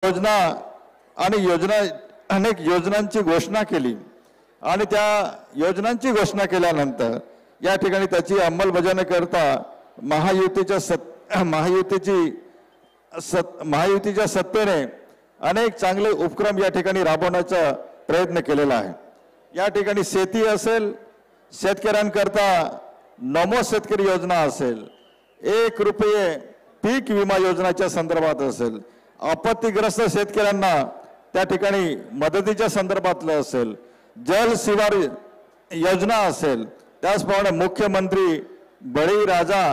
योजना आणि अनेक योजनांची घोषणा केली आणि त्या योजनांची घोषणा केल्यानंतर या ठिकाणी त्याची अंमलबजावणी करता महायुतीच्या सत्तेने अनेक चांगले उपक्रम या ठिकाणी राबवण्याचा प्रयत्न केलेला आहे। या ठिकाणी शेती असेल, शेतकऱ्यांकरता नमो शेतकरी योजना असेल, 1 रुपये पीक विमा योजनाच्या संदर्भात असेल, आपत्तीग्रस्त शेतकऱ्यांना त्या ठिकाणी मदतीच्या संदर्भातलं असेल, जल शिवार योजना असेल, त्याचप्रमाणे मुख्यमंत्री बळीराजा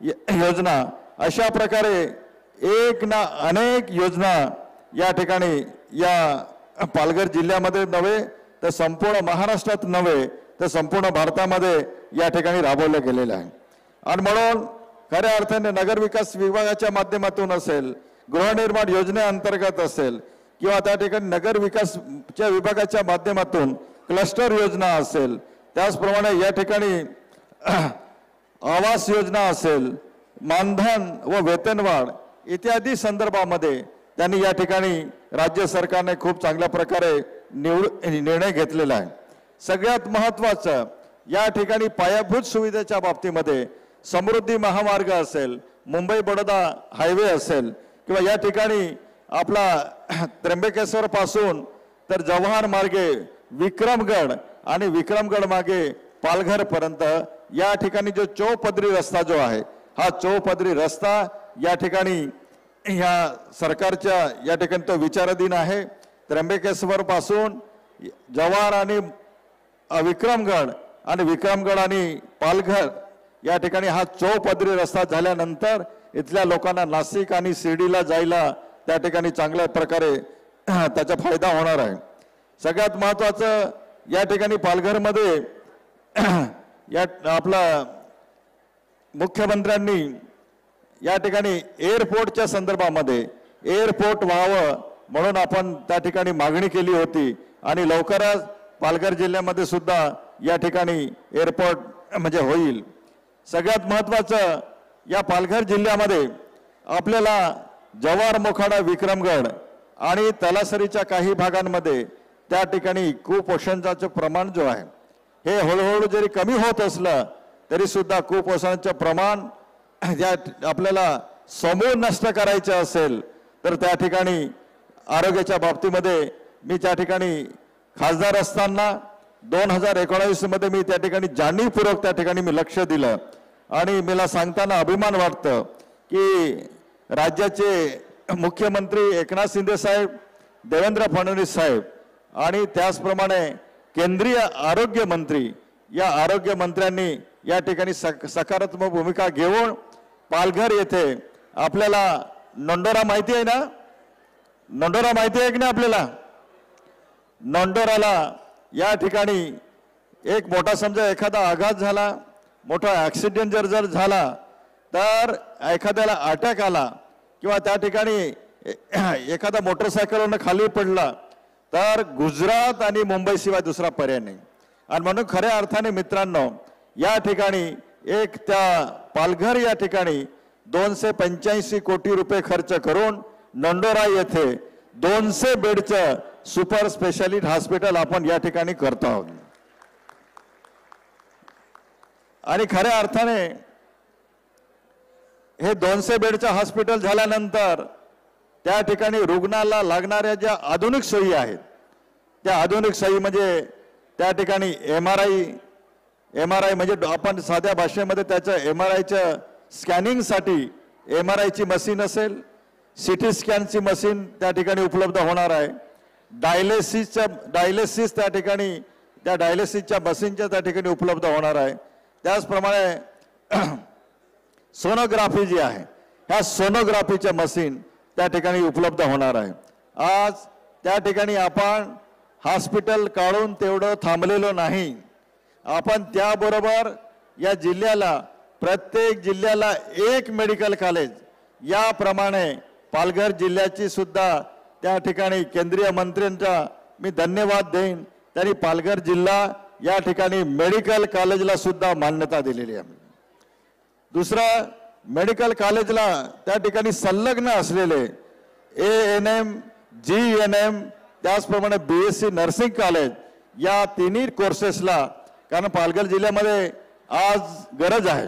योजना, अशा प्रकारे एक ना अनेक योजना या ठिकाणी या पालघर जिल्ह्यामध्ये नव्हे तर संपूर्ण महाराष्ट्रात नव्हे तर संपूर्ण भारतामध्ये या ठिकाणी राबवल्या गेलेल्या आहे। आणि म्हणून खऱ्या अर्थाने नगरविकास विभागाच्या माध्यमातून असेल, गृहनिर्माण योजनेअंतर्गत असेल किंवा त्या ठिकाणी नगरविकासच्या विभागाच्या माध्यमातून क्लस्टर योजना असेल, त्याचप्रमाणे या ठिकाणी आवास योजना असेल, मानधन व वेतनवाढ इत्यादी संदर्भामध्ये त्यांनी या ठिकाणी राज्य सरकारने खूप चांगल्या प्रकारे निर्णय घेतलेला आहे। सगळ्यात महत्त्वाचं या ठिकाणी पायाभूत सुविधेच्या बाबतीमध्ये समृद्धी महामार्ग असेल, मुंबई बडोदा हायवे असेल किंवा या ठिकाणी आपला त्र्यंबकेश्वर पासून तर जवाहर मार्गे विक्रमगड आणि विक्रमगड मागे पालघर पर्यंत या ठिकाणी जो चौपदरी रस्ता जो आहे, हा चौपदरी रस्ता या ठिकाणी या सरकारच्या या ठिकाणी तो विचाराधीन आहे। त्र्यंबकेश्वर पासून जवाहर आणि विक्रमगड आणि पालघर या ठिकाणी हा चौपदरी रस्ता झाल्यानंतर इथल्या लोकांना नाशिक आणि शिर्डीला जायला त्या ठिकाणी चांगल्या प्रकारे त्याचा फायदा होणार आहे। सगळ्यात महत्त्वाचं या ठिकाणी पालघरमध्ये या आपला मुख्यमंत्र्यांनी या ठिकाणी एअरपोर्टच्या संदर्भामध्ये एअरपोर्ट व्हावं म्हणून आपण त्या ठिकाणी मागणी केली होती आणि लवकरच पालघर जिल्ह्यामध्ये सुद्धा या ठिकाणी एअरपोर्ट म्हणजे होईल। सगळ्यात महत्त्वाचं या पालघर जिल्ह्यामध्ये आपल्याला जवाहर मोखाडा विक्रमगड आणि तलासरीच्या काही भागांमध्ये त्या ठिकाणी कुपोषणाचं प्रमाण जो आहे हे हळूहळू जरी कमी होत असलं तरी सुद्धा कुपोषणाचं प्रमाण या आपल्याला समूळ नष्ट करायचं असेल तर त्या ठिकाणी आरोग्याच्या बाबतीमध्ये मी त्या ठिकाणी खासदार असताना 2019 मध्ये मी त्या ठिकाणी जाणीवपूर्वक त्या ठिकाणी मी लक्ष दिलं आणि मला सांगताना अभिमान वाटतं की राज्याचे मुख्यमंत्री एकनाथ शिंदे साहेब, देवेंद्र फडणवीस साहेब आणि त्याचप्रमाणे केंद्रीय आरोग्य मंत्री या आरोग्य मंत्र्यांनी या ठिकाणी सकारात्मक भूमिका घेऊन पालघर येथे आपल्याला नंडोरा माहिती आहे ना, नंडोरा माहिती आहे की नाही आपल्याला? नंडोराला या ठिकाणी एक मोठा समजा एखादा आघात झाला, मोठा ॲक्सिडेंट जर झाला तर एखाद्याला अटॅक आला किंवा त्या ठिकाणी एखादा मोटरसायकलवरून खाली पडला तर गुजरात आणि मुंबईशिवाय दुसरा पर्याय नाही। आणि म्हणून खऱ्या अर्थाने मित्रांनो या ठिकाणी एक त्या पालघर या ठिकाणी 285 कोटी रुपये खर्च करून नंडोरा येथे 200 बेडचं सुपर स्पेशालिटी हॉस्पिटल आपण या ठिकाणी करतो आहोत। आणि खऱ्या अर्थाने हे 200 बेडचं हॉस्पिटल झाल्यानंतर त्या ठिकाणी रुग्णाला लागणाऱ्या ज्या आधुनिक सोयी आहेत त्या आधुनिक सोयी म्हणजे त्या ठिकाणी एमआरआय म्हणजे आपण साध्या भाषेमध्ये त्याचं MRIच्या स्कॅनिंगसाठी MRIची मशीन असेल, CT स्कॅनची मशीन त्या ठिकाणी उपलब्ध होणार आहे, डायलिसिस त्या ठिकाणी त्या डायलिसिसच्या मशीनच्या त्या ठिकाणी उपलब्ध होणार आहे। त्याचप्रमाणे सोनोग्राफी जी आहे ह्या सोनोग्राफीच्या मशीन त्या ठिकाणी उपलब्ध होणार आहे। आज त्या ठिकाणी आपण हॉस्पिटल काढून तेवढं थांबलेलो नाही, आपण त्याबरोबर या जिल्ह्याला प्रत्येक जिल्ह्याला एक मेडिकल कॉलेज याप्रमाणे पालघर जिल्ह्याची सुद्धा त्या ठिकाणी केंद्रीय मंत्र्यांचा मी धन्यवाद देईन, त्यांनी पालघर जिल्हा या ठिकाणी मेडिकल कॉलेजला सुद्धा मान्यता दिलेली आहे। दुसरा मेडिकल कॉलेजला त्या ठिकाणी संलग्न असलेले ANM GNM त्याचप्रमाणे BSc नर्सिंग कॉलेज या तिन्ही कोर्सेसला, कारण पालघर जिल्ह्यामध्ये आज गरज आहे,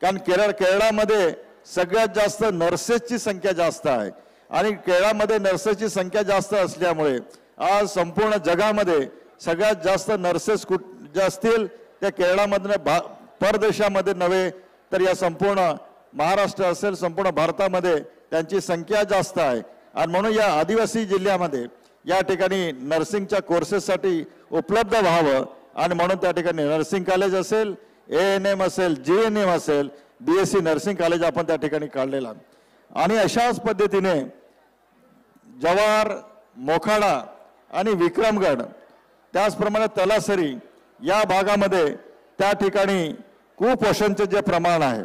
कारण केरळामध्ये सगळ्यात जास्त नर्सेसची संख्या जास्त आहे आणि केरळामध्ये नर्सेसची संख्या जास्त असल्यामुळे आज संपूर्ण जगामध्ये सगळ्यात जास्त नर्सेस जे असतील त्या केरळामधनं परदेशामध्ये नव्हे तर या संपूर्ण महाराष्ट्र असेल संपूर्ण भारतामध्ये त्यांची संख्या जास्त आहे आणि म्हणून या आदिवासी जिल्ह्यामध्ये या ठिकाणी नर्सिंगच्या कोर्सेससाठी उपलब्ध व्हावं आणि म्हणून त्या ठिकाणी नर्सिंग कॉलेज असेल, ANM असेल, GNM असेल, BSc नर्सिंग कॉलेज आपण त्या ठिकाणी काढलेला आणि अशाच पद्धतीने जव्हार, मोखाडा आणि विक्रमगड त्याचप्रमाणे तलासरी या भागामध्ये त्या ठिकाणी कुपोषणचे जे प्रमाण आहे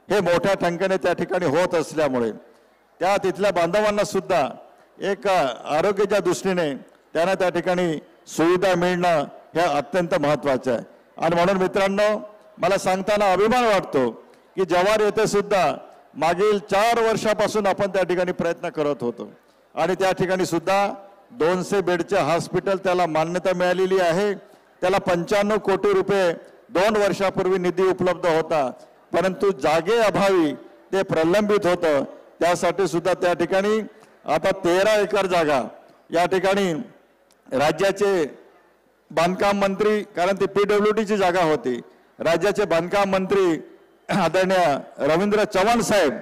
हे मोठ्या संख्येने त्या ठिकाणी होत असल्यामुळे त्या तिथल्या बांधवांना सुद्धा एक आरोग्याच्या दृष्टीने त्यांना त्या ठिकाणी सुविधा मिळणं हे अत्यंत महत्त्वाचं आहे आणि म्हणून मित्रांनो मला सांगताना अभिमान वाटतो की जव्हार येथे सुद्धा मागील 4 वर्षापासून आपण त्या ठिकाणी प्रयत्न करत होतो आणि त्या ठिकाणी सुद्धा 200 बेडचे हॉस्पिटल त्याला मान्यता मिळालेली आहे। त्याला 95 कोटी रुपये 2 वर्षापूर्वी निधी उपलब्ध होता, परंतु जागे अभावी ते प्रलंबित होतं। त्यासाठी सुद्धा त्या ठिकाणी आता 13 एकर जागा या ठिकाणी राज्याचे बांधकाम मंत्री, कारण ती PWDची जागा होती, राज्याचे बांधकाम मंत्री आदरणीय रवींद्र चव्हाण साहेब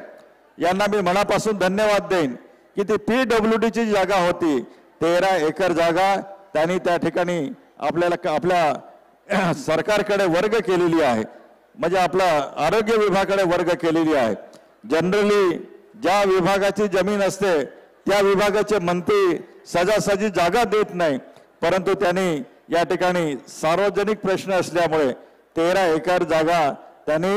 यांना मी मनापासून धन्यवाद देईन की ती PWDची जागा होती, 13 एकर जागा त्यांनी त्या ठिकाणी आपल्या सरकारकडे वर्ग केलेली आहे, म्हणजे आपला आरोग्य विभागाकडे वर्ग केलेली आहे। जनरली ज्या विभागाची जमीन असते त्या विभागाचे मंत्री सहजासहजी जागा देत नाही, परंतु त्यांनी या ठिकाणी सार्वजनिक प्रश्न असल्यामुळे 13 एकर जागा त्यांनी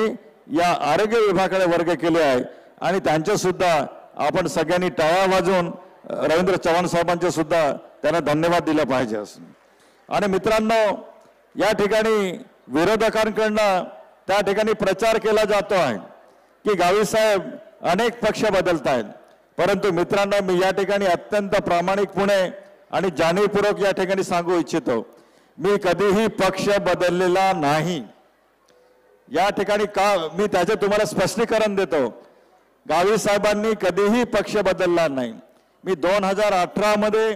या आरोग्य विभागाकडे वर्ग केले आहे आणि त्यांचे सुद्धा आपण सगळ्यांनी टाळ्या वाजवून रवींद्र चव्हाण साहेबांचे सुद्धा त्यांना धन्यवाद दिला पाहिजे। आणि मित्रांनो या ठिकाणी विरोधकांकडून त्या ठिकाणी प्रचार केला जातो आहे की गावी साहेब अनेक पक्ष बदलत आहेत, परंतु मित्रांनो मी या ठिकाणी अत्यंत प्रामाणिकपणे आणि जाणीवपूर्वक या ठिकाणी सांगू इच्छितो, मी कधीही पक्ष बदललेला नाही। या ठिकाणी का मी त्याचे तुम्हाला स्पष्टीकरण देतो, गावी साहेबांनी कधीही पक्ष बदलला नाही। मी 2018 मध्ये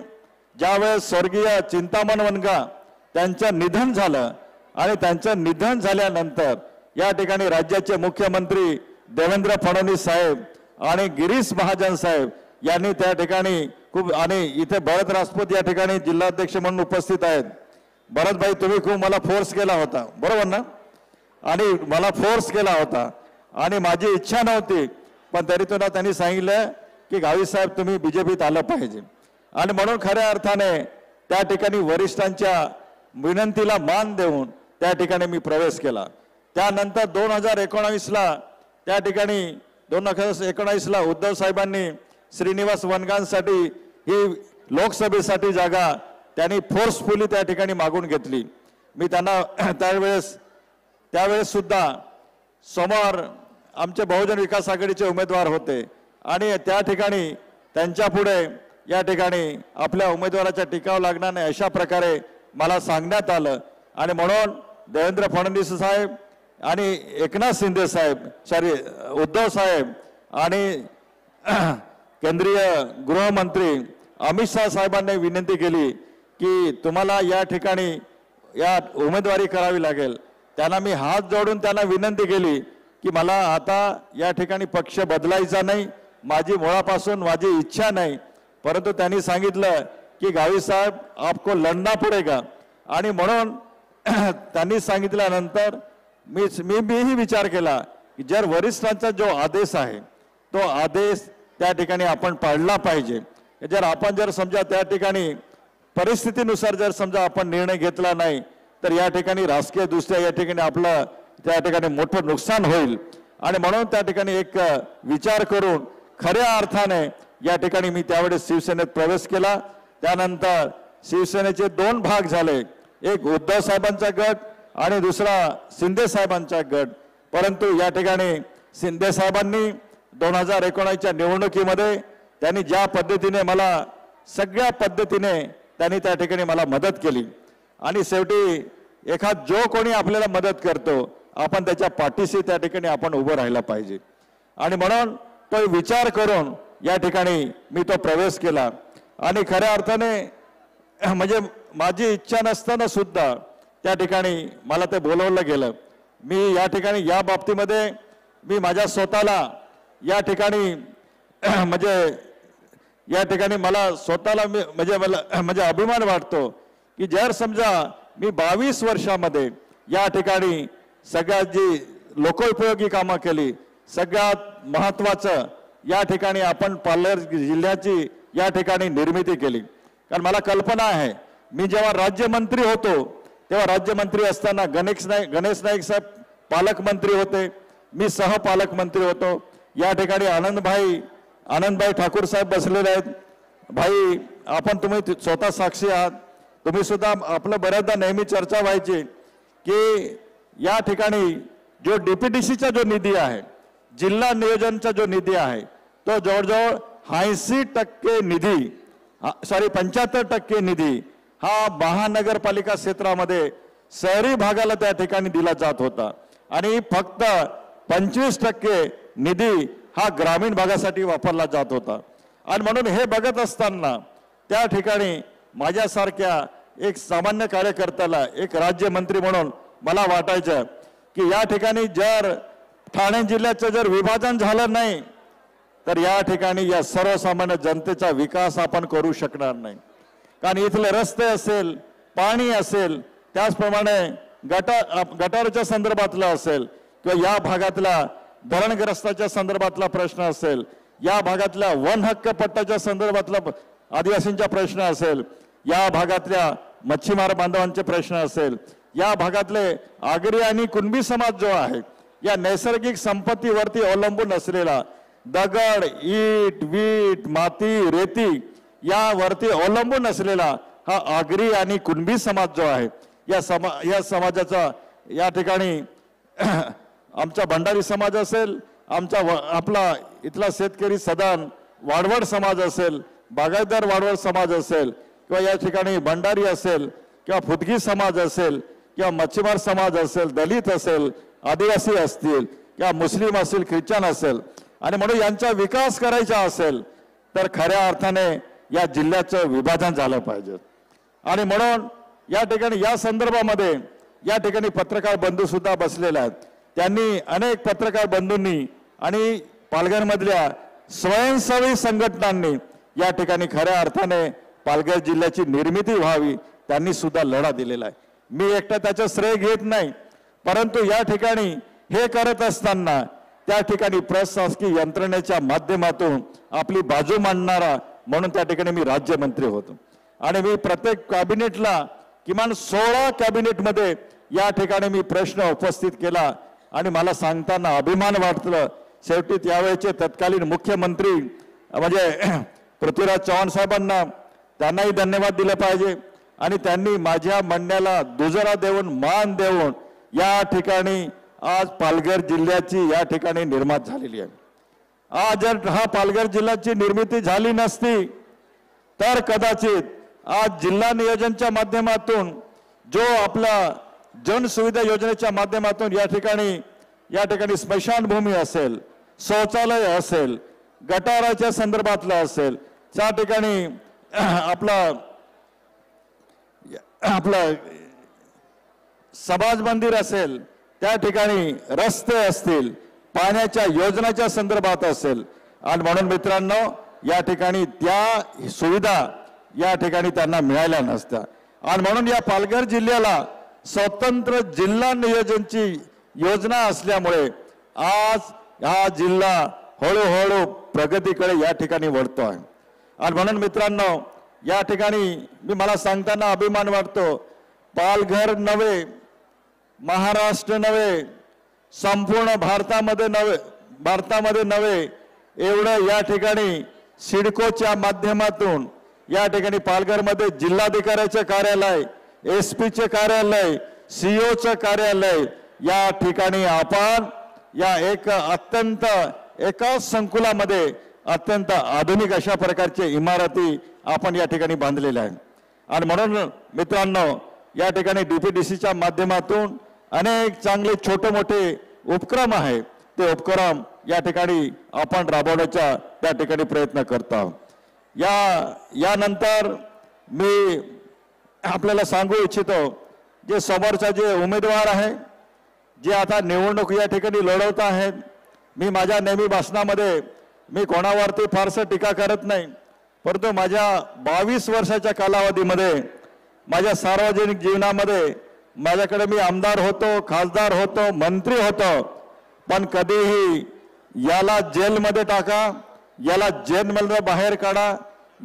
ज्यावेळेस स्वर्गीय चिंतामण वनगा त्यांचं निधन झालं आणि त्यांचं निधन झाल्यानंतर या ठिकाणी राज्याचे मुख्यमंत्री देवेंद्र फडणवीस साहेब आणि गिरीश महाजन साहेब यांनी त्या ठिकाणी खूप, आणि इथे भरत राजपूत या ठिकाणी जिल्हाध्यक्ष म्हणून उपस्थित आहेत। भरत भाई तुम्ही खूप मला फोर्स केला होता, बरोबर ना, आणि मला फोर्स केला होता आणि माझी इच्छा नव्हती, पण तरी तुला त्यांनी सांगितलं की गावी साहेब तुम्ही BJPत आलं पाहिजे आणि म्हणून खऱ्या अर्थाने त्या ठिकाणी वरिष्ठांच्या विनंतीला मान देऊन त्या ठिकाणी मी प्रवेश केला। त्यानंतर 2019ला त्या ठिकाणी 2019ला उद्धव साहेबांनी श्रीनिवास वनगांसाठी ही लोकसभेसाठी जागा त्यांनी फोर्सफुली त्या ठिकाणी मागून घेतली। मी त्यांना त्यावेळेस सुद्धा समोर आमचे बहुजन विकास आघाडीचे उमेदवार होते आणि त्या ठिकाणी त्यांच्या पुढे या ठिकाणी आपल्या उमेदवाराचा टिकाव लागणार नाही अशा प्रकारे मला सांगण्यात आलं आणि म्हणून देवेंद्र फडणवीस साहेब आणि एकनाथ शिंदे साहेब उद्धव साहेब आणि केंद्रीय गृहमंत्री अमित शाह साहेबांनी विनंती केली की तुम्हाला या ठिकाणी या उमेदवारी करावी लागेल। त्यांना मी हात जोडून त्यांना विनंती केली की मला आता या ठिकाणी पक्ष बदलायचा नाही, माझी मुळापासून माझी इच्छा नाही, परंतु त्यांनी सांगितलं की गावी साहेब आपको लढना पडेगा आणि म्हणून त्यांनी सांगितल्यानंतर मीही विचार केला की जर वरिष्ठांचा जो आदेश आहे तो आदेश त्या ठिकाणी आपण पाळला पाहिजे। जर समजा त्या ठिकाणी परिस्थितीनुसार जर समजा आपण निर्णय घेतला नाही तर या ठिकाणी राजकीय दृष्ट्या या ठिकाणी आपलं त्या ठिकाणी मोठं नुकसान होईल आणि म्हणून त्या ठिकाणी एक विचार करून खऱ्या अर्थाने या ठिकाणी मी त्यावेळेस शिवसेनेत प्रवेश केला। त्यानंतर शिवसेनेचे 2 भाग झाले, एक उद्धव साहेबांचा गट आणि दुसरा शिंदे साहेबांचा गट, परंतु या ठिकाणी शिंदे साहेबांनी 2019च्या निवडणुकीमध्ये त्यांनी ज्या पद्धतीने मला सगळ्या पद्धतीने त्यांनी त्या ठिकाणी मला मदत केली आणि शेवटी एखाद जो कोणी आपल्याला मदत करतो आपण त्याच्या पाठीशी त्या ठिकाणी आपण उभं राहायला पाहिजे आणि म्हणून तो विचार करून या ठिकाणी मी तो प्रवेश केला आणि खऱ्या अर्थाने म्हणजे माझी इच्छा नसताना सुद्धा त्या ठिकाणी मला ते बोलवलं गेलं। मी या ठिकाणी या बाबतीमध्ये मी माझ्या स्वतःला या ठिकाणी म्हणजे या ठिकाणी मला स्वतःला म्हणजे अभिमान वाटतो की जर समजा मी 22 वर्षामध्ये या ठिकाणी सगळ्यात जी लोकोपयोगी कामं केली, सगळ्यात महत्त्वाचं या ठिकाणी आपण पालघर जिल्ह्याची या ठिकाणी निर्मिती केली। कारण मला कल्पना आहे मी जेव्हा राज्यमंत्री होतो तेव्हा राज्यमंत्री असताना गणेश नाईक साहेब पालकमंत्री होते, मी सहपालकमंत्री होतो। या ठिकाणी आनंदभाई ठाकूर साहेब बसलेले आहेत। भाई आपण तुम्ही स्वतः साक्षी आहात, तुम्ही सुद्धा आपलं बऱ्याचदा नेहमी चर्चा व्हायची की या ठिकाणी जो डीपीडीसीचा जो निधी आहे, जिल्हा नियोजनचा जो निधी आहे तो जवळजवळ 80% निधी 75% निधी हा महानगरपालिका क्षेत्रामध्ये शहरी भागाला त्या ठिकाणी दिला जात होता आणि फक्त 25% निधी हा ग्रामीण भागासाठी वापरला जात होता। आणि म्हणून हे बघत असताना त्या ठिकाणी माझ्यासारख्या एक सामान्य कार्यकर्त्याला एक राज्यमंत्री म्हणून मला वाटायचं की या ठिकाणी जर ठाणे जिल्ह्याचं जर विभाजन झालं नाही तर या ठिकाणी या सर्वसामान्य जनतेचा विकास आपण करू शकणार नाही। कारण इथले रस्ते असेल, पाणी असेल, त्याचप्रमाणे गटारच्या संदर्भातला असेल किंवा या भागातला धरणग्रस्ताच्या संदर्भातला प्रश्न असेल, या भागातल्या वन हक्क पट्ट्याच्या संदर्भातला आदिवासींचा प्रश्न असेल, या भागातल्या मच्छीमार बांधवांचे प्रश्न असेल, या भागातले आगरी आणि कुणबी समाज जो आहे या नैसर्गिक संपत्तीवरती अवलंबून असलेला दगड, ईट, वीट, माती, रेती यावरती अवलंबून असलेला हा आगरी आणि कुणबी समाज जो आहे या समाजाचा या ठिकाणी आमचा भंडारी समाज असेल, आपला इथला शेतकरी सदान वाडवड समाज असेल, बागायतदार वाडवड समाज असेल किंवा या ठिकाणी भंडारी असेल किंवा फुदगी समाज असेल किंवा मच्छीमार समाज असेल, दलित असेल, आदिवासी असतील किंवा मुस्लिम असेल, ख्रिश्चन असेल आणि म्हणून यांचा विकास करायचा असेल तर खऱ्या अर्थाने या जिल्ह्याचं विभाजन झालं पाहिजे। आणि म्हणून या ठिकाणी या संदर्भामध्ये या ठिकाणी पत्रकार बंधू सुद्धा बसलेले आहेत। त्यांनी अनेक पत्रकार बंधूंनी आणि पालघरमधल्या स्वयंसेवी संघटनांनी या ठिकाणी खऱ्या अर्थाने पालघर जिल्ह्याची निर्मिती व्हावी त्यांनी सुद्धा लढा दिलेला आहे। मी एकटा त्याचं श्रेय घेत नाही, परंतु या ठिकाणी हे करत असताना त्या ठिकाणी प्रशासकीय यंत्रणेच्या माध्यमातून आपली बाजू मांडणारा म्हणून त्या ठिकाणी मी राज्यमंत्री होतो आणि मी प्रत्येक कॅबिनेटला किमान 16 कॅबिनेटमध्ये या ठिकाणी मी प्रश्न उपस्थित केला आणि मला सांगताना अभिमान वाटलं। शेवटी त्यावेळेचे तत्कालीन मुख्यमंत्री म्हणजे पृथ्वीराज चव्हाण साहेबांना त्यांनाही धन्यवाद दिले पाहिजे आणि त्यांनी माझ्या म्हणण्याला दुजोरा देऊन मान देऊन या ठिकाणी आज पालघर जिल्ह्याची या ठिकाणी निर्माण झालेली आहे। आज जर हा पालघर जिल्ह्याची निर्मिती झाली नसती तर कदाचित आज जिल्हा नियोजनच्या माध्यमातून जो आपला जनसुविधा योजनेच्या माध्यमातून या ठिकाणी स्मशानभूमी असेल, शौचालय असेल, गटाराच्या संदर्भातलं असेल, त्या ठिकाणी आपलं समाज मंदिर असेल, त्या ठिकाणी रस्ते असतील, पाण्याच्या योजनाच्या संदर्भात असेल आणि म्हणून मित्रांनो या ठिकाणी त्या सुविधा या ठिकाणी त्यांना मिळाल्या नसत्या आणि म्हणून या पालघर जिल्ह्याला स्वतंत्र जिल्हा नियोजनची योजना असल्यामुळे आज हा जिल्हा हळूहळू प्रगतीकडे या ठिकाणी वळतो आहे। आणि म्हणून मित्रांनो या ठिकाणी मला सांगताना अभिमान वाटतो, पालघर नव्हे, महाराष्ट्र नव्हे, संपूर्ण भारतामध्ये नव्हे एवढं या ठिकाणी सिडकोच्या माध्यमातून या ठिकाणी पालघरमध्ये जिल्हाधिकाऱ्याचे कार्यालय, एसपीचे कार्यालय, सीओचे कार्यालय या ठिकाणी आपण या एकाच संकुलामध्ये अत्यंत आधुनिक अशा प्रकारचे इमारती आपण या ठिकाणी बांधलेले आहे। आणि म्हणून मित्रांनो, या ठिकाणी डीपीडीसीच्या माध्यमातून अनेक चांगले छोटे मोठे उपक्रम आहे, ते उपक्रम या ठिकाणी आपण राबवण्याचा त्या ठिकाणी प्रयत्न करतो आहोत। यानंतर मी आपल्याला सांगू इच्छितो, जे समोरचा जे उमेदवार आहे, जे आता निवडणूक या ठिकाणी लढवत आहेत, मी माझ्या नेहमी भाषणामध्ये मी कोणावरती फारसं टीका करत नाही, परंतु माझ्या 22 वर्षाच्या कालावधीमध्ये माझ्या सार्वजनिक जीवनामध्ये माझ्याकडे मी आमदार होतो, खासदार होतो, मंत्री होतो, पण कधीही याला जेलमध्ये टाका, याला जेलमधून बाहेर काढा,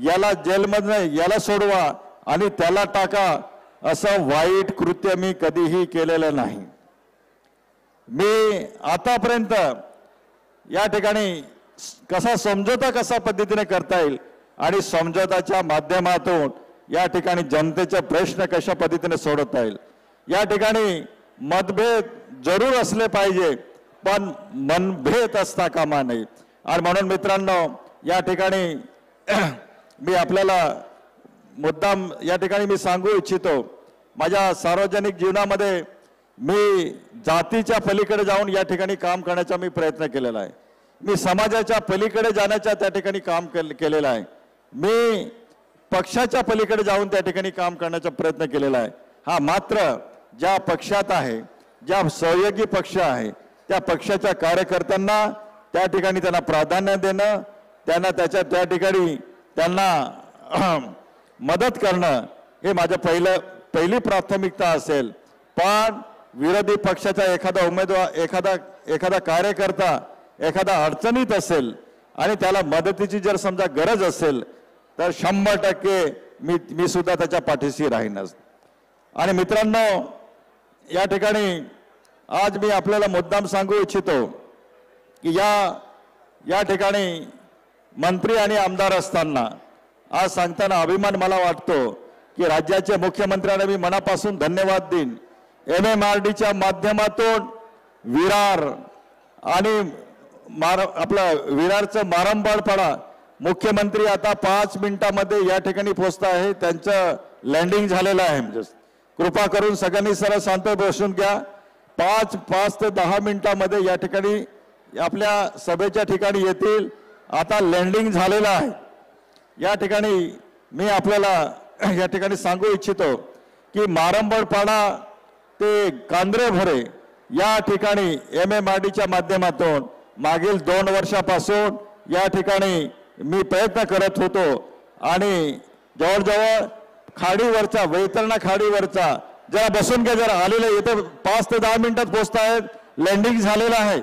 याला जेलमधून याला सोडवा आणि त्याला टाका, असं वाईट कृत्य मी कधीही केलेलं नाही। मी आतापर्यंत या ठिकाणी समझोता कसा पद्धतीने करता येईल आणि समझोताच्या माध्यमातून या ठिकाणी जनतेचे प्रश्न कशा पद्धतीने सोडवता येईल, या ठिकाणी मतभेद जरूर असले पाहिजे, पण मनभेद असता कामा नये। आणि म्हणून मित्रांनो, या ठिकाणी मी आपल्याला मुद्दाम या ठिकाणी मी सांगू इच्छितो, माझ्या सार्वजनिक जीवनामध्ये मी जातीच्या पलीकडे जाऊन या ठिकाणी काम करण्याचा मी प्रयत्न केलेला आहे। मी समाजाच्या पलीकडे जाण्याचा त्या ठिकाणी काम केलेलं आहे। मी पक्षाच्या पलीकडे जाऊन त्या ठिकाणी काम करण्याचा प्रयत्न केलेला आहे। हा मात्र ज्या पक्षात आहे, ज्या सहयोगी पक्ष आहे, त्या पक्षाच्या कार्यकर्त्यांना त्या ठिकाणी त्यांना प्राधान्य देणं, त्यांना त्या ठिकाणी त्यांना मदत करणं हे माझं पहिली प्राथमिकता असेल। पण विरोधी पक्षाचा एखादा उमेदवार, एखादा कार्यकर्ता एखादा अडचणीत असेल आणि त्याला मदतीची जर समजा गरज असेल, तर 100% मी सुद्धा त्याच्या पाठीशी राहीनच। आणि मित्रांनो, या ठिकाणी आज मी आपल्याला मुद्दाम सांगू इच्छितो की या ठिकाणी मंत्री आणि आमदार असताना आज सांगताना अभिमान मला वाटतो की राज्याचे मुख्यमंत्र्यांना मी मनापासून धन्यवाद देईन। MMRDच्या माध्यमातून विरार आणि आपला विरारचं मारंबाडपाडा मुख्यमंत्री आता 5 मिनिटांमध्ये या ठिकाणी पोहोचत आहे, त्यांचं लँडिंग झालेलं आहे। कृपा करून सगळ्यांनी सरळ शांत बसून घ्या। 5 ते 10 मिनिटांमध्ये या ठिकाणी आपल्या सभेच्या ठिकाणी येतील। आता लँडिंग झालेलं आहे। या ठिकाणी मी आपल्याला या ठिकाणी सांगू इच्छितो की मारंबाडपाडा ते कांद्रेभोरे या ठिकाणी MMRDच्या माध्यमातून मागील 2 वर्षापासून या ठिकाणी मी प्रयत्न करत होतो आणि जवळजवळ खाडीवरचा वैतरणा खाडीवरचा जरा बसून घ्या, जरा आलेले इथे 5 ते 10 मिनिटात पोहोचतायत, लँडिंग झालेलं आहे।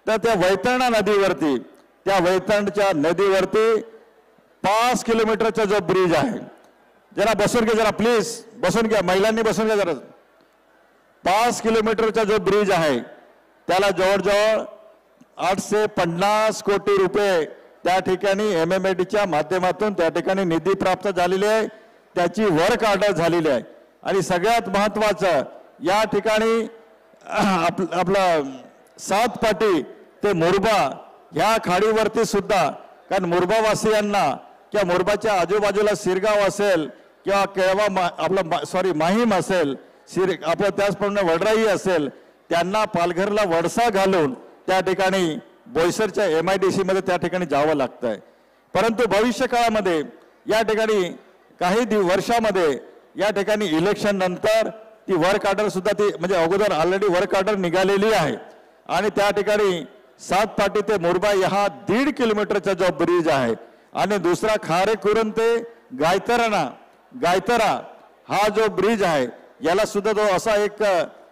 तर त्या वैतरणा नदीवरती, त्या वैतरणच्या नदीवरती 5 किलोमीटरचा जो ब्रिज आहे, जरा बसून घ्या, जरा प्लीज बसून घ्या, महिलांनी बसून घ्या जरा। 5 किलोमीटरचा जो ब्रिज आहे त्याला जवळजवळ 850 कोटी रुपये त्या ठिकाणी MMRDच्या माध्यमातून त्या ठिकाणी निधी प्राप्त झालेली आहे, त्याची वर्क ऑर्डर झालेली आहे। आणि सगळ्यात महत्त्वाचं, या ठिकाणी आपला 7 पाटी ते मुरबा ह्या खाडीवरती सुद्धा, कारण मुरबावासियांना किंवा मुरबाच्या आजूबाजूला सिरगाव असेल किंवा केळवा आपला माहीम असेल, आपलं त्याचप्रमाणे वडराई असेल, त्यांना पालघरला वडसा घालून त्या ठिकाणी बोईसरच्या MIDC मध्ये त्या ठिकाणी जावं लागतंय। परंतु भविष्य काळामध्ये या ठिकाणी काही वर्षामध्ये या ठिकाणी इलेक्शन नंतर ती वर्क ऑर्डर सुद्धा ती म्हणजे अगोदर ऑलरेडी वर्क ऑर्डर निघालेली आहे आणि त्या ठिकाणी 7 पाटी ते मुरबा हा 1.5 किलोमीटरचा जो ब्रिज आहे आणि दुसरा खारेकुरण ते गायतरा हा जो ब्रिज आहे, याला सुद्धा तो असा एक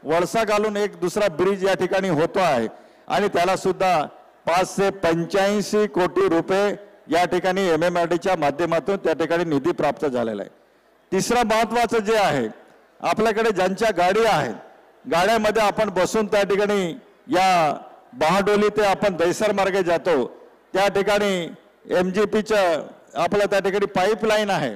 वळसा घालून एक दुसरा ब्रिज या ठिकाणी होतो आहे आणि त्याला सुद्धा 585 कोटी रुपये या ठिकाणी MMRDच्या माध्यमातून त्या ठिकाणी निधी प्राप्त झालेला आहे। तिसरं महत्त्वाचं जे आहे, आपल्याकडे ज्यांच्या गाडी आहेत, गाड्यामध्ये आपण बसून त्या ठिकाणी या बहाडोली ते आपण दैसर मार्गे जातो, त्या ठिकाणी MGPचं आपल्या त्या ठिकाणी पाईपलाईन आहे,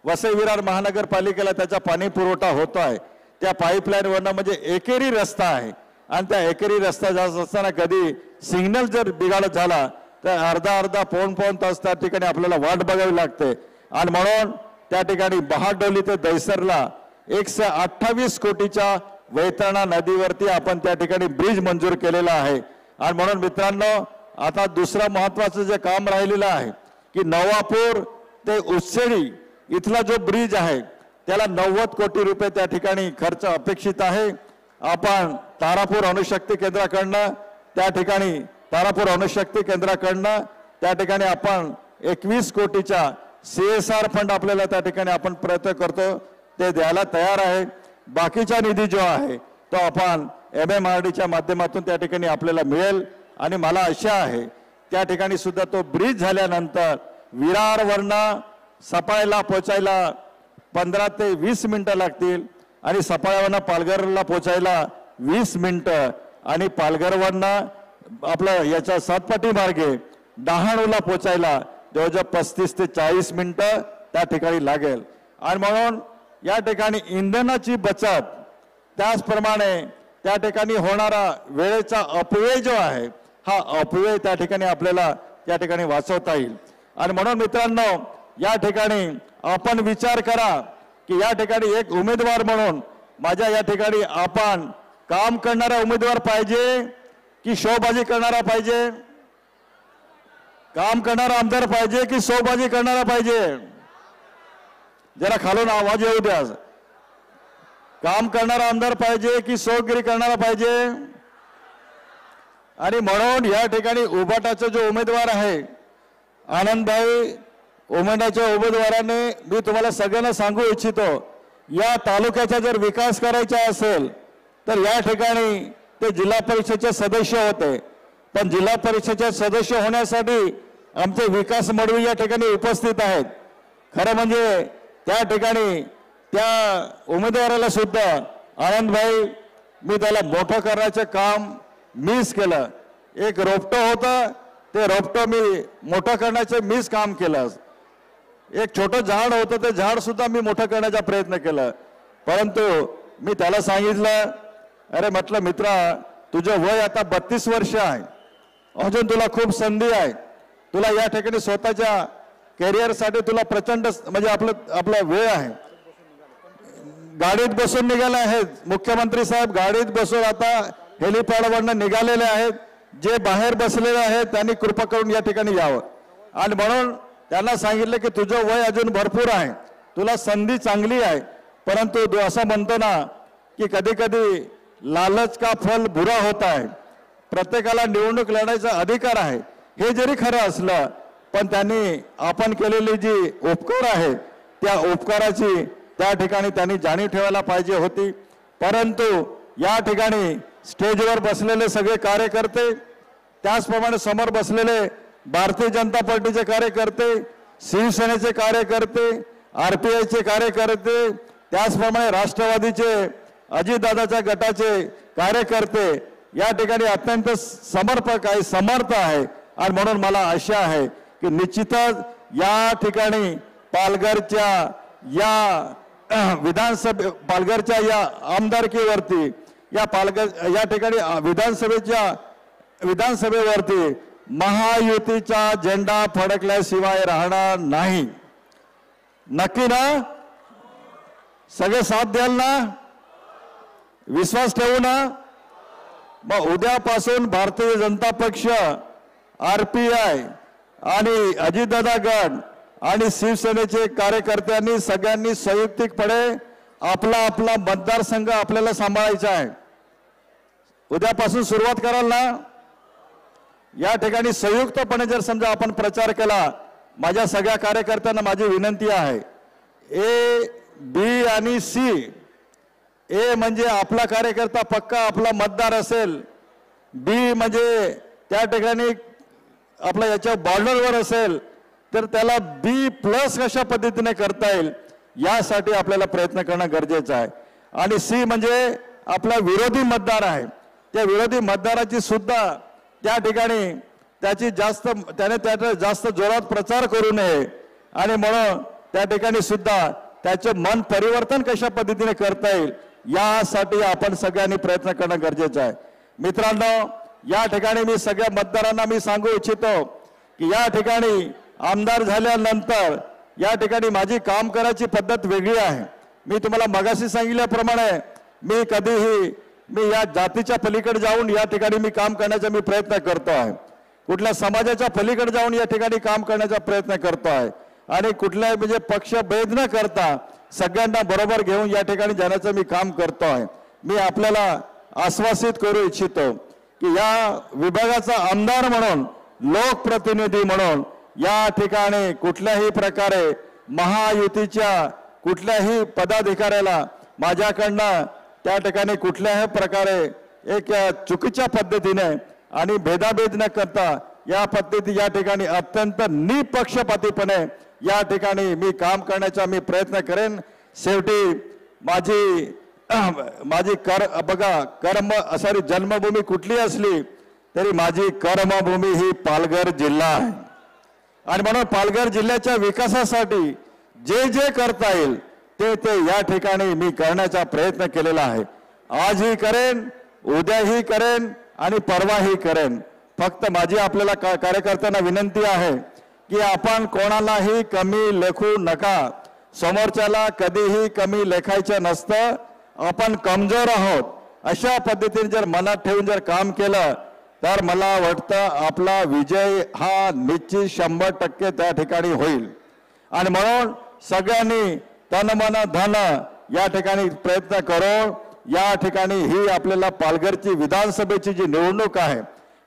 वसई विरार महानगरपालिकेला त्याचा पाणी पुरवठा होतो आहे। त्या पाईपलाईनवरनं म्हणजे एकेरी रस्ता आहे आणि त्या एकेरी रस्ता जात असताना कधी सिग्नल जर बिघाड झाला तर अर्धा पाऊण तास त्या ठिकाणी आपल्याला वाट बघावी लागते आणि म्हणून त्या ठिकाणी बहाडोली ते दहिसरला 128 कोटीच्या वैतरणा नदीवरती आपण त्या ठिकाणी ब्रिज मंजूर केलेला आहे। आणि म्हणून मित्रांनो, आता दुसरं महत्वाचं जे काम राहिलेलं आहे की नवापूर ते उच्चेडी इथला जो ब्रिज आहे त्याला 90 कोटी रुपये त्या ठिकाणी खर्च अपेक्षित आहे। आपण तारापूर अणुशक्ती केंद्राकडनं तारापूर अणुशक्ती केंद्राकडनं त्या ठिकाणी आपण 21 कोटीचा CSR फंड आपल्याला त्या ठिकाणी आपण प्रयत्न करतो ते द्यायला तयार आहे। बाकीचा निधी जो आहे तो आपण MMRDच्या माध्यमातून त्या ठिकाणी आपल्याला मिळेल। आणि मला आशा आहे त्या ठिकाणी सुद्धा तो ब्रिज झाल्यानंतर विरारवरनं सफाळ्याला पोचायला 15 ते 20 मिनिटं लागतील आणि सफाळ्यावरनं पालघरला पोचायला 20 मिनिटं आणि पालघरवरनं आपलं याच्या सातपाटी मार्गे डहाणूला पोचायला जवळजवळ 35 ते 40 मिनिटं त्या ठिकाणी लागेल। आणि म्हणून या ठिकाणी इंधनाची बचत, त्याचप्रमाणे त्या ठिकाणी होणारा वेळेचा अपव्यय जो आहे हा अपव्यय त्या ठिकाणी आपल्याला त्या ठिकाणी वाचवता येईल। आणि म्हणून मित्रांनो, या ठिकाणी आपण विचार करा की या ठिकाणी एक उमेदवार म्हणून माझ्या या ठिकाणी आपण काम करणारा उमेदवार पाहिजे की शोबाजी करणारा पाहिजे? काम करणारा आमदार पाहिजे की शोबाजी करणारा पाहिजे? जरा खालून आवाज येऊ द्या। काम करणारा आमदार पाहिजे की शोगिरी करणारा पाहिजे? आणि म्हणून या ठिकाणी उभाटाचा जो उमेदवार आहे आनंदभाई, उमेदवाराच्या उमेदवाराने मी तुम्हाला सगळ्यांना सांगू इच्छितो, या तालुक्याचा जर विकास करायचा असेल तर या ठिकाणी ते जिल्हा परिषदेचे सदस्य होते, पण जिल्हा परिषदेचे सदस्य होण्यासाठी आमचे विकास मडवी या ठिकाणी उपस्थित आहेत। खरं म्हणजे त्या ठिकाणी त्या उमेदवाराला सुद्धा आनंदभाई मी त्याला मोठं करण्याचे काम मीच केलं। एक रोपटं होतं, ते रोपटं मी मोठं करण्याचे मीच काम केलं। एक छोटं झाड होतं, ते झाड सुद्धा मी मोठं करण्याचा प्रयत्न केला। परंतु मी त्याला सांगितलं, अरे म्हटलं मित्रा, तुझं वय आता 32 वर्ष आहे, अजून तुला खूप संधी आहे, तुला या ठिकाणी स्वतःच्या कॅरियरसाठी तुला प्रचंड म्हणजे आपला वेळ आहे। गाडीत बसून निघाले आहेत मुख्यमंत्री साहेब, गाडीत बसून आता हेलिपॅडवरनं निघालेले आहेत। जे बाहेर बसलेले आहेत त्यांनी कृपा करून या ठिकाणी यावं। आणि म्हणून त्यांना सांगितलं की तुझं वय अजून भरपूर आहे, तुला संधी चांगली आहे, परंतु असं म्हणतो ना की कधी कधी लालच का फल बुरा होता है, प्रत्येकाला निवडणूक लढायचा अधिकार आहे। हे जरी खरं असलं पण त्यांनी आपण केलेली जी उपकार आहे त्या उपकाराची त्या ठिकाणी त्यांनी जाणीव ठेवायला पाहिजे होती। परंतु या ठिकाणी स्टेजवर बसलेले सगळे कार्यकर्ते, त्याचप्रमाणे समोर बसलेले भारतीय जनता पार्टीचे कार्यकर्ते, शिवसेनेचे कार्यकर्ते, RPIचे कार्यकर्ते, त्याचप्रमाणे राष्ट्रवादीचे अजितदादाच्या गटाचे कार्यकर्ते या ठिकाणी अत्यंत समर्पक आहे, समर्थ आहे। आणि म्हणून मला आशा आहे की निश्चितच या ठिकाणी पालघरच्या या आमदारकीवरती या ठिकाणी विधानसभेवरती महायुतीचा झेंडा फडकल्याशिवाय राहणार नाही। नक्की ना? सगळे साथ द्याल ना? विश्वास ठेवू ना? मग उद्यापासून भारतीय जनता पक्ष, RPI आणि अजितदादा गट आणि शिवसेनेचे कार्यकर्त्यांनी सगळ्यांनी संयुक्तिकपणे आपला आपला मतदारसंघ आपल्याला सांभाळायचा आहे। उद्यापासून सुरुवात कराल ना? या ठिकाणी संयुक्तपणे जर समजा आपण प्रचार केला, माझ्या सगळ्या कार्यकर्त्यांना माझी विनंती आहे, A, B आणि C, A म्हणजे आपला कार्यकर्ता पक्का आपला मतदार असेल, B म्हणजे त्या ठिकाणी आपला याच्या बॉर्डरवर असेल तर त्याला B+ कशा पद्धतीने करता येईल यासाठी आपल्याला प्रयत्न करणं गरजेचं आहे। आणि C म्हणजे आपला विरोधी मतदार आहे, त्या विरोधी मतदाराची सुद्धा त्या ठिकाणी त्याने जास्त जोरात प्रचार करू नये आणि म्हणून त्या ठिकाणी सुद्धा त्याचे मन परिवर्तन कशा पद्धतीने करता येईल यासाठी आपण सगळ्यांनी प्रयत्न करणं गरजेचं आहे। मित्रांनो, या ठिकाणी मी सगळ्या मतदारांना मी सांगू इच्छितो की या ठिकाणी आमदार झाल्यानंतर या ठिकाणी माझी काम करायची पद्धत वेगळी आहे। मी तुम्हाला मगाशी सांगितल्याप्रमाणे मी या जातीच्या पलीकडे जाऊन या ठिकाणी मी काम करण्याचा मी प्रयत्न करतो आहे, कुठल्या समाजाच्या पलीकडे जाऊन या ठिकाणी काम करण्याचा प्रयत्न करतो आहे आणि कुठल्याही म्हणजे पक्षभेद न करता सगळ्यांना बरोबर घेऊन या ठिकाणी जाण्याचं मी काम करतो आहे। मी आपल्याला आश्वासित करू इच्छितो की या विभागाचा आमदार म्हणून, लोकप्रतिनिधी म्हणून या ठिकाणी कुठल्याही प्रकारे महायुतीच्या कुठल्याही पदाधिकाऱ्याला माझ्याकडनं त्या ठिकाणी कुठल्याही प्रकारे एक चुकीच्या पद्धतीने आणि भेदाभेद न करता या पद्धती या ठिकाणी अत्यंत निपक्षपातीपणे या ठिकाणी मी काम करण्याचा मी प्रयत्न करेन। शेवटी माझी कर्म सॉरी जन्मभूमी कुठली असली तरी माझी कर्मभूमी ही पालघर जिल्हा आहे आणि म्हणून पालघर जिल्ह्याच्या विकासासाठी जे जे करता येईल ते या ठिकाणी मी करण्याचा प्रयत्न केलेला आहे। आजही करेन, उद्याही करेन आणि परवाही करेन। फक्त माझी आपल्याला कार्यकर्त्यांना विनंती आहे की आपण कोणालाही कमी लेखू नका, समोरच्याला कधीही कमी लेखायचं नसतं। आपण कमजोर आहोत अशा पद्धतीने जर मनात ठेवून जर काम केलं तर मला वाटतं आपला विजय हा निश्चित 100% त्या ठिकाणी होईल आणि म्हणून सगळ्यांनी तन मन धन या ठिकाणी प्रयत्न करो। या ठिकाणी ही आपल्याला पालघरची विधानसभेची जी निवडणूक आहे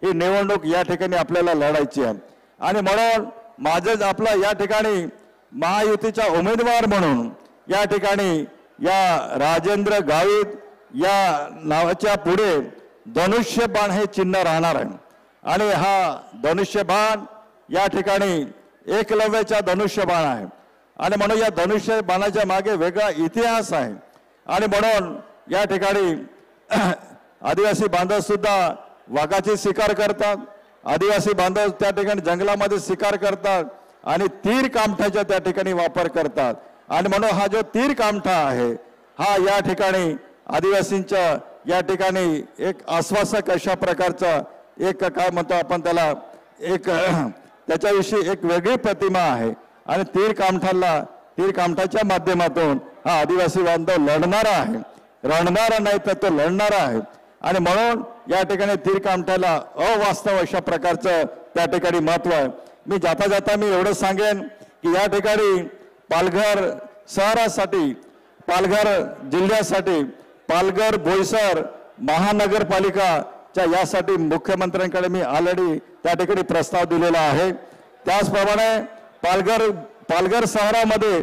ही निवडणूक या ठिकाणी आपल्याला लढायची आहे आणि म्हणून आपला या ठिकाणी महायुतीचा उमेदवार म्हणून या ठिकाणी या राजेंद्र गावित या नावाच्या पुढे धनुष्यबाण हे चिन्ह राहणार आहे आणि हा धनुष्यबाण या ठिकाणी एकलव्याचा धनुष्यबाण आहे आणि म्हणून या धनुष्यबाणाच्या मागे वेगळा इतिहास आहे आणि म्हणून या ठिकाणी आदिवासी बांधव सुद्धा वाघाची शिकार करतात, आदिवासी बांधव त्या ठिकाणी जंगलामध्ये शिकार करतात आणि तीर कामठाचा त्या ठिकाणी वापर करतात आणि म्हणून हा जो तीर कामठा आहे हा या ठिकाणी आदिवासींच्या या ठिकाणी एक आश्वासक अशा प्रकारचा एक काय म्हणतो आपण त्याला एक त्याच्याविषयी एक वेगळी प्रतिमा आहे आणि तीर कामठाच्या माध्यमातून हा आदिवासी बांधव लढणारा आहे, रणणारा नाही तर तो लढणारा आहे आणि म्हणून या ठिकाणी तीर कामठाला अवास्तव अशा प्रकारचं त्या ठिकाणी महत्व आहे। मी जाता मी एवढं सांगेन की या ठिकाणी पालघर शहरासाठी, पालघर जिल्ह्यासाठी, पालघर बोईसर महानगरपालिकाच्या यासाठी मुख्यमंत्र्यांकडे मी ऑलरेडी त्या ठिकाणी प्रस्ताव दिलेला आहे। त्याचप्रमाणे पालघर शहरामध्ये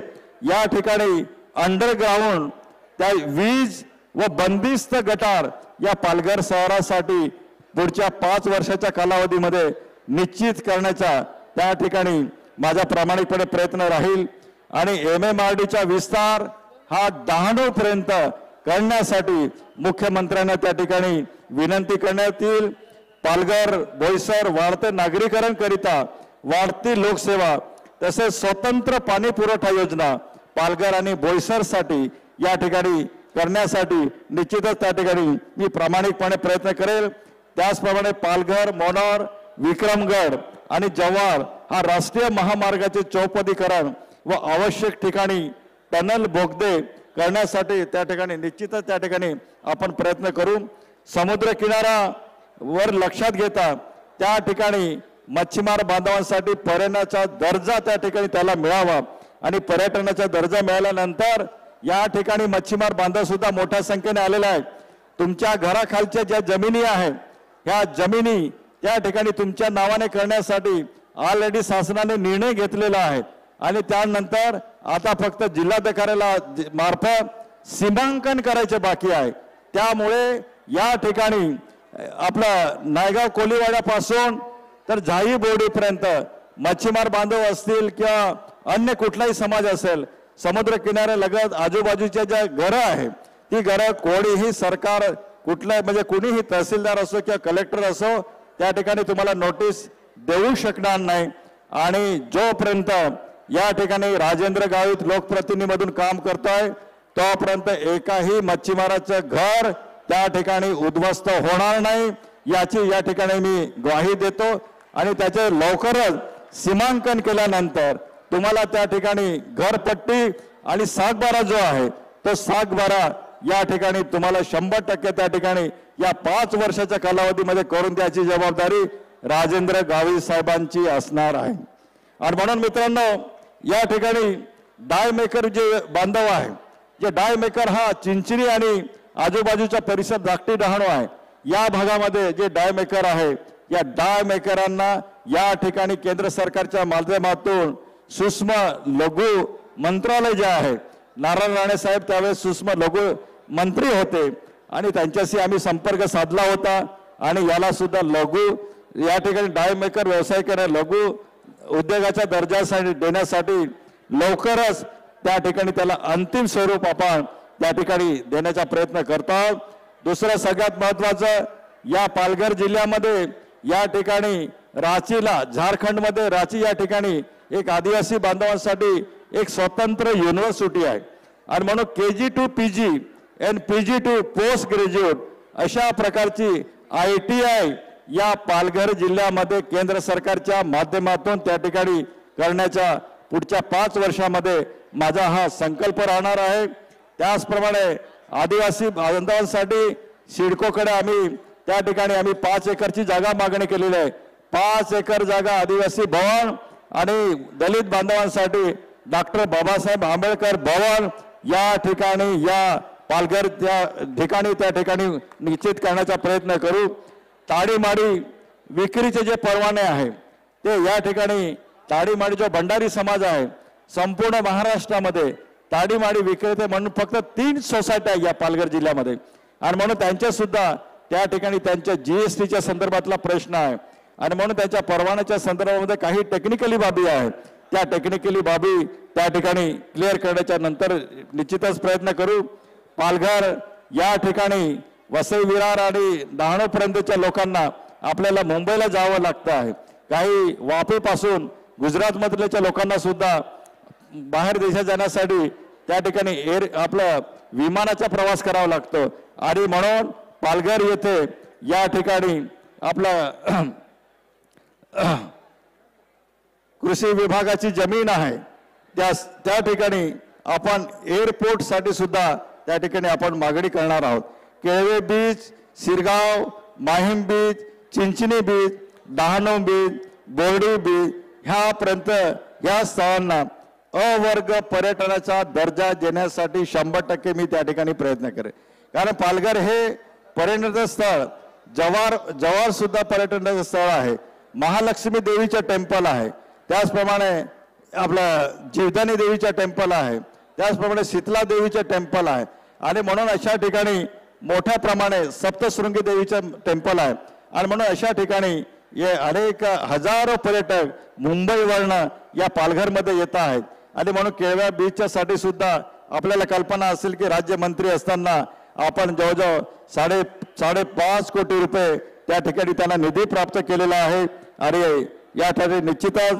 या ठिकाणी अंडरग्राउंड त्या वीज व बंदिस्त गटार या पालघर शहरासाठी पुढच्या 5 वर्षाच्या कालावधीमध्ये निश्चित करण्याचा त्या ठिकाणी माझा प्रामाणिकपणे प्रयत्न राहील आणि MMRDचा विस्तार हा 96 पर्यंत करण्यासाठी मुख्यमंत्र्यांना त्या ठिकाणी विनंती करण्यात येईल। पालघर बोईसर वाढते नागरीकरण करिता वाढती लोकसेवा तसेच स्वतंत्र पाणी पुरवठा योजना पालघर आणि बोईसरसाठी या ठिकाणी करण्यासाठी निश्चितच त्या ठिकाणी मी प्रामाणिकपणे प्रयत्न करेल। त्याचप्रमाणे पालघर, मोनोर, विक्रमगड आणि जव्हार हा राष्ट्रीय महामार्गाचे चौपदीकरण व आवश्यक ठिकाणी टनल बोगदे करण्यासाठी त्या ठिकाणी निश्चितच त्या ठिकाणी आपण प्रयत्न करू। समुद्र किनाऱ्यावर लक्षात घेता त्या ठिकाणी मच्छीमार बांधवांसाठी पर्यटनाचा दर्जा त्या ठिकाणी त्याला मिळावा आणि पर्यटनाचा दर्जा मिळाल्यानंतर या ठिकाणी मच्छीमार बांधव सुद्धा मोठ्या संख्येने आलेले आहेत। तुमच्या घराखालच्या ज्या जमिनी आहेत ह्या जमिनी त्या ठिकाणी तुमच्या नावाने करण्यासाठी ऑलरेडी शासनाने निर्णय घेतलेला आहे आणि त्यानंतर आता फक्त जिल्हाधिकाऱ्याला मार्फत सीमांकन करायचे बाकी आहे। त्यामुळे या ठिकाणी आपला नायगाव कोलीवाड्यापासून तर जाई बोर्डीपर्यंत मच्छीमार बांधव असतील किंवा अन्य कुठलाही समाज असेल समुद्र किनाऱ्यालगत आजूबाजूच्या ज्या घरं आहेत ती घरं कोणीही सरकार कुठला म्हणजे कुणीही तहसीलदार असो किंवा कलेक्टर असो त्या ठिकाणी तुम्हाला नोटीस देऊ शकणार नाही आणि जोपर्यंत या ठिकाणी राजेंद्र गावित लोकप्रतिनिधीमधून काम करतोय तोपर्यंत एकाही मच्छीमाराचं घर त्या ठिकाणी उद्ध्वस्त होणार नाही याची या ठिकाणी मी ग्वाही देतो आणि त्याचे लवकरच सीमांकन केल्यानंतर तुम्हाला त्या ठिकाणी घरपट्टी आणि सातबारा जो आहे तो सातबारा या ठिकाणी तुम्हाला 100% त्या ठिकाणी या 5 वर्षाच्या कालावधीमध्ये करून द्यायची जबाबदारी राजेंद्र गावित साहेबांची असणार आहे। आणि म्हणून मित्रांनो, या ठिकाणी डाय मेकर जे बांधव आहे, जे डाय मेकर हा चिंचणी आणि आजूबाजूचा परिसर धाकटी डहाणू आहे, या भागामध्ये जे डाय मेकर आहे, या डाय मेकरांना या ठिकाणी केंद्र सरकारच्या माध्यमातून सूक्ष्म लघु मंत्रालय जे आहे, नारायण राणे साहेब त्यावेळेस सूक्ष्म लघु मंत्री होते आणि त्यांच्याशी आम्ही संपर्क साधला होता आणि याला सुद्धा लघु या ठिकाणी डाय मेकर व्यवसाय लघु उद्योगाच्या दर्जासाठी देण्यासाठी लवकरच त्या ठिकाणी त्याला अंतिम स्वरूप आपण त्या ठिकाणी देण्याचा प्रयत्न करतात। दुसरं सगळ्यात महत्त्वाचं, या पालघर जिल्ह्यामध्ये या ठिकाणी रांचीला, झारखंडमध्ये रांची या ठिकाणी एक आदिवासी बांधवांसाठी एक स्वतंत्र युनिव्हर्सिटी आहे आणि म्हणून KG to PG and PG to post graduate अशा प्रकारची ITI या पालघर जिल्ह्यामध्ये केंद्र सरकारच्या माध्यमातून त्या ठिकाणी करण्याच्या पुढच्या 5 वर्षामध्ये माझा हा संकल्प राहणार आहे। त्याचप्रमाणे आदिवासी बांधवांसाठी सिडकोकडे आम्ही त्या ठिकाणी 5 एकरची जागा मागणी केलेली आहे। 5 एकर जागा आदिवासी भवन आणि दलित बांधवांसाठी डॉक्टर बाबासाहेब आंबेडकर भवन या ठिकाणी या पालघर त्या ठिकाणी निश्चित करण्याचा प्रयत्न करू। ताडीमाडी विक्रीचे जे परवाने आहे ते या ठिकाणी ताडीमाडी जो भंडारी समाज आहे संपूर्ण महाराष्ट्रामध्ये ताडीमाडी विक्रेते म्हणून फक्त 3 सोसायट्या या पालघर जिल्ह्यामध्ये आणि म्हणून त्यांच्या सुद्धा त्या ठिकाणी त्यांच्या GSTच्या संदर्भातला प्रश्न आहे आणि म्हणून त्यांच्या परवान्याच्या संदर्भामध्ये काही टेक्निकली बाबी आहेत, त्या टेक्निकली बाबी त्या ठिकाणी क्लिअर करण्याच्या नंतर निश्चितच प्रयत्न करू। पालघर या ठिकाणी वसई विरार आणि डहाणूपर्यंतच्या लोकांना आपल्याला मुंबईला जावं लागतं आहे, काही वापीपासून गुजरातमधल्याच्या लोकांना सुद्धा बाहेर देशात जाण्यासाठी त्या ठिकाणी आपलं विमानाचा प्रवास करावा लागतो आणि म्हणून पालघर येथे या ठिकाणी आपलं कृषी विभागाची जमीन आहे, त्या ठिकाणी आपण एअरपोर्टसाठी सुद्धा त्या ठिकाणी आपण मागणी करणार आहोत। Kelve beach, Sirgaon, Mahim beach, Chinchani beach, Dahanu beach, Bordi beach ह्यापर्यंत या स्थळांना अवर्ग पर्यटनाचा दर्जा देण्यासाठी 100% मी त्या ठिकाणी प्रयत्न करेन। कारण पालघर हे पर्यटन स्थळ, जव्हार सुद्धा पर्यटनाचं स्थळ आहे, महालक्ष्मी देवीचं टेम्पल आहे, त्याचप्रमाणे आपलं जीवदानी देवीचं टेम्पल आहे, त्याचप्रमाणे शीतला देवीचं टेम्पल आहे आणि म्हणून अशा ठिकाणी मोठ्या प्रमाणे सप्तशृंगी देवीचं टेम्पल आहे आणि म्हणून अशा ठिकाणी हे अनेक हजारो पर्यटक मुंबईवरनं या पालघरमध्ये येत आहेत आणि म्हणून केळव्या बीचच्या साठी सुद्धा आपल्याला कल्पना असेल की राज्यमंत्री असताना आपण जवळजवळ 5.5 कोटी रुपये त्या ठिकाणी त्यांना निधी प्राप्त केलेला आहे आणि या ठिकाणी निश्चितच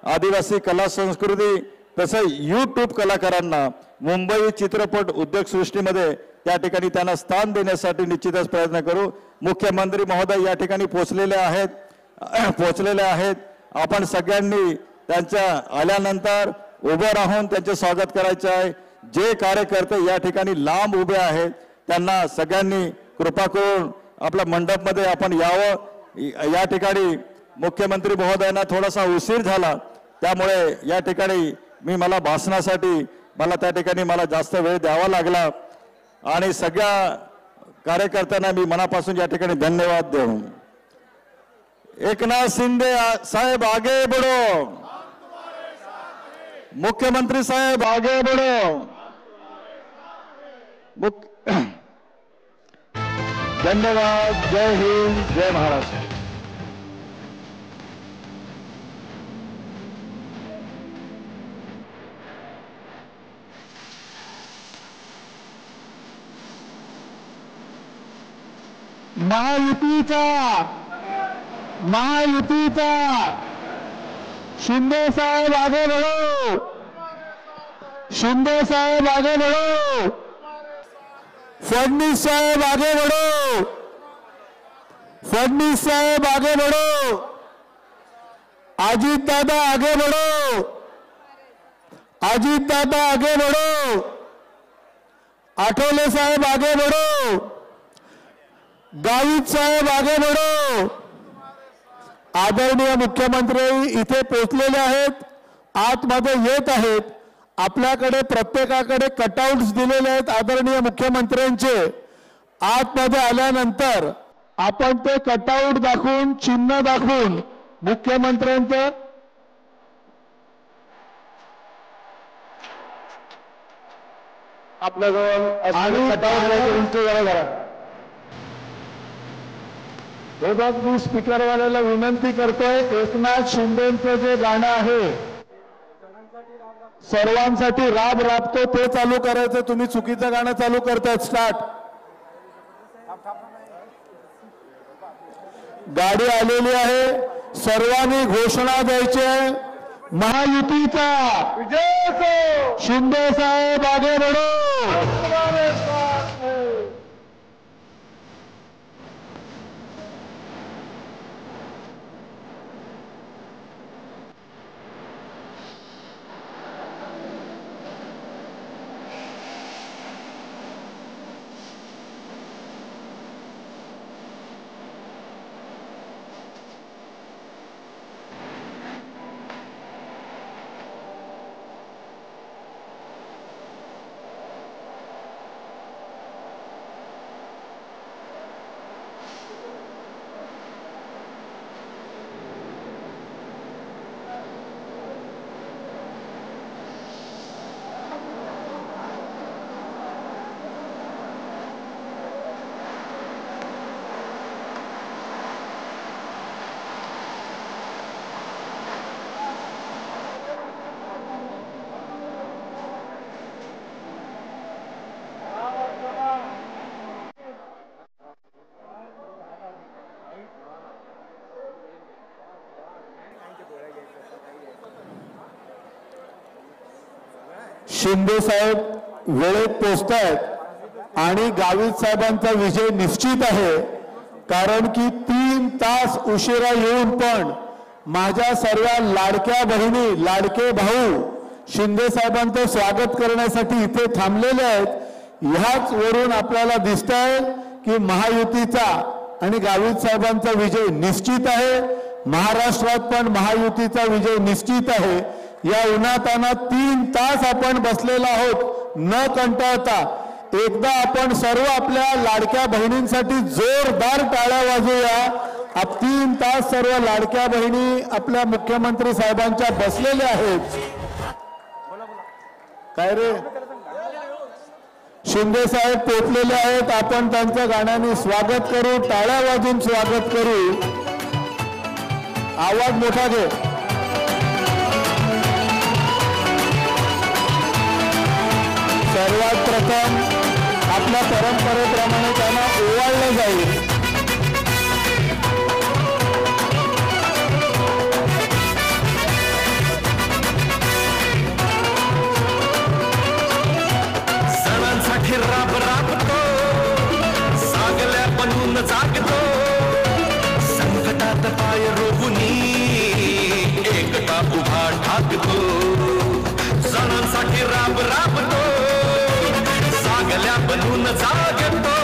आदिवासी कला संस्कृती तसं YouTube कलाकारांना मुंबई चित्रपट उद्योग सृष्टीमध्ये त्या ठिकाणी त्यांना स्थान देण्यासाठी निश्चितच प्रयत्न करू। मुख्यमंत्री महोदय या ठिकाणी पोहोचलेले आहेत। आपण सगळ्यांनी त्यांच्या आल्यानंतर उभं राहून त्यांचे स्वागत करायचे आहे। जे कार्यकर्ते या ठिकाणी लांब उभे आहेत त्यांना सगळ्यांनी कृपा करून आपल्या मंडपमध्ये आपण यावं। या ठिकाणी मुख्यमंत्री महोदयांना थोडासा उशीर झाला, त्यामुळे या ठिकाणी मला भाषणासाठी त्या ठिकाणी जास्त वेळ द्यावा लागला आणि सगळ्या कार्यकर्त्यांना मी मनापासून या ठिकाणी धन्यवाद देऊ। एकनाथ शिंदे साहेब आगे बढ़ो, मुख्यमंत्री साहेब आगे बढ़ो। धन्यवाद। जय हिंद, जय महाराष्ट्र। महायुतीचा शिंदे साहेब आगे बढ़ो, शिंदे साहेब आगे बढ़ो, फडणवीस साहेब आगे बढ़ो, फडणवीस साहेब आगे बढ़ो, अजीत दादा आगे बढ़ो, अजीत दादा आगे बढ़ो, आठवले साहेब आगे बढ़ो, गावित साहेब आगे बढ़ो। आदरणीय मुख्यमंत्री इथे पोहोचलेले आहेत, आतमध्ये येत आहेत। आपल्याकडे प्रत्येकाकडे कटआउट्स दिलेले आहेत आदरणीय मुख्यमंत्र्यांचे। आतमध्ये आल्यानंतर आपण ते कटआउट दाखवून, चिन्ह दाखवून मुख्यमंत्र्यांचं आपल्याजवळ आणि मी स्पीकरवाल्याला विनंती करतोय, एकनाथ शिंदेचं जे गाणं आहे सर्वांसाठी राब राबतो ते चालू करायचं। तुम्ही चुकीचं गाणं चालू करतायत। स्टार्ट। गाडी आलेली आहे, सर्वांनी घोषणा द्यायची आहे। महायुतीचा विजय, शिंदे साहेब आगे बढ़ो। शिंदे साहेब वेळेत पोहोचतायत आणि गावित साहेबांचा विजय निश्चित आहे, कारण की 3 तास उशिरा येऊन पण माझ्या सर्व लाडक्या बहिणी, लाडके भाऊ शिंदे साहेबांचं स्वागत करण्यासाठी इथे थांबलेले आहेत। ह्याच वरून आपल्याला दिसतंय की महायुतीचा आणि गावित साहेबांचा विजय निश्चित आहे। महाराष्ट्रात पण महायुतीचा विजय निश्चित आहे। या उन्हातानात 3 तास आपण बसलेला आहोत न कंटाळता। एकदा आपण सर्व आपल्या लाडक्या बहिणींसाठी जोरदार टाळ्या वाजवूया। 3 तास सर्व लाडक्या बहिणी आपल्या मुख्यमंत्री साहेबांच्या बसलेल्या आहेत। काय रे, शिंदे साहेब पोचलेले आहेत, आपण त्यांच्या गाण्याने स्वागत करू, टाळ्या वाजून स्वागत करू। आवाज मोठा घे। सर्वात प्रथम आपल्या परंपरेप्रमाणे त्यांना ओवाळलं जाईल। सणांसाठी राब राबतो, सागल्या बनून जागतो, संकटात पाय रोवुनी एकटा उभा ठाकतो। सणांसाठी राब राबतो, सागल्या बनून जागतो,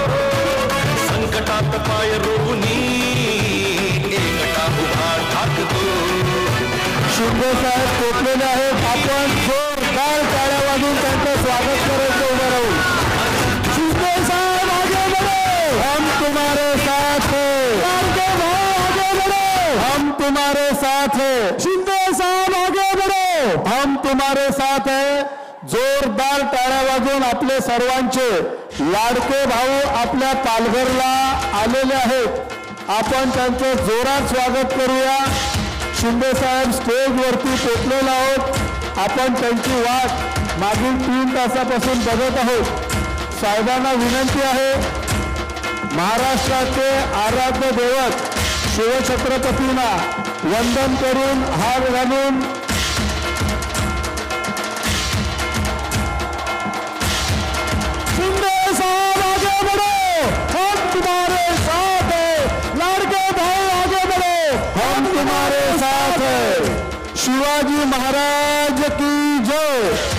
संकटात पाय रोवुनी एकटा उभा ठाकतो। शिंदे साहेब पोचलेले आहेत, आपण जोरदार टाळ्या वाजून त्यांचं स्वागत करायचं। उभं राहून शिंदे साहेब आगे बढ़ो, हम तुम्हारे साथ हैं। लाडके भाऊ आगे बढ़ो, हम तुम्हारे साथ हैं। शिंदे साहेब आगे बढ़ो, हम तुम्हारे साथ हैं। जोरदार टाळ्या वाजून आपले सर्वांचे लाडके भाऊ आपल्या पालघरला आलेले आहेत, आपण त्यांचे जोरात स्वागत करूया। शिंदे साहेब स्टेजवरती पोचलेले आहोत, आपण त्यांची वाट मागील 3 तासापासून बघत आहोत। साहेबांना विनंती आहे, महाराष्ट्राचे आराध्य दैवत शिवछत्रपतींना वंदन करून हार घालून शिवाजी महाराज की जय।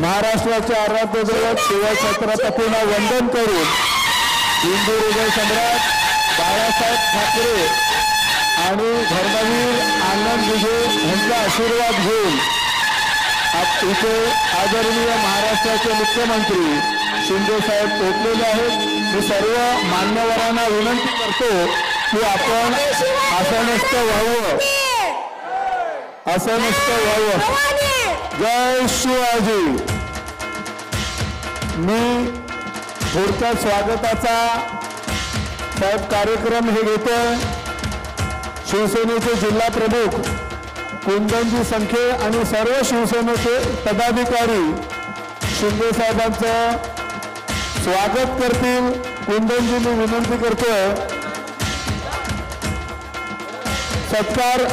महाराष्ट्राचे आराध्य दैवत शिवछत्रपतींना वंदन करून हिंदू हृदय सम्राट बाळासाहेब ठाकरे आणि धर्मवीर आनंद विजय यांचा आशीर्वाद घेऊन इथे आदरणीय महाराष्ट्राचे मुख्यमंत्री शिंदे साहेब पोहोचलेले आहेत. मी सर्व मान्यवरांना विनंती करतो की आपण आसनस्थ व्हावं. जय शिवाजी. मी पुढच्या स्वागताचा साहेब कार्यक्रम हे घेतोय. शिवसेनेचे जिल्हा प्रमुख कुंदनजी संखे आणि सर्व शिवसेनेचे पदाधिकारी शिंदे साहेबांचं स्वागत करतील. कुंदनजी मी विनंती करतोय. सत्कार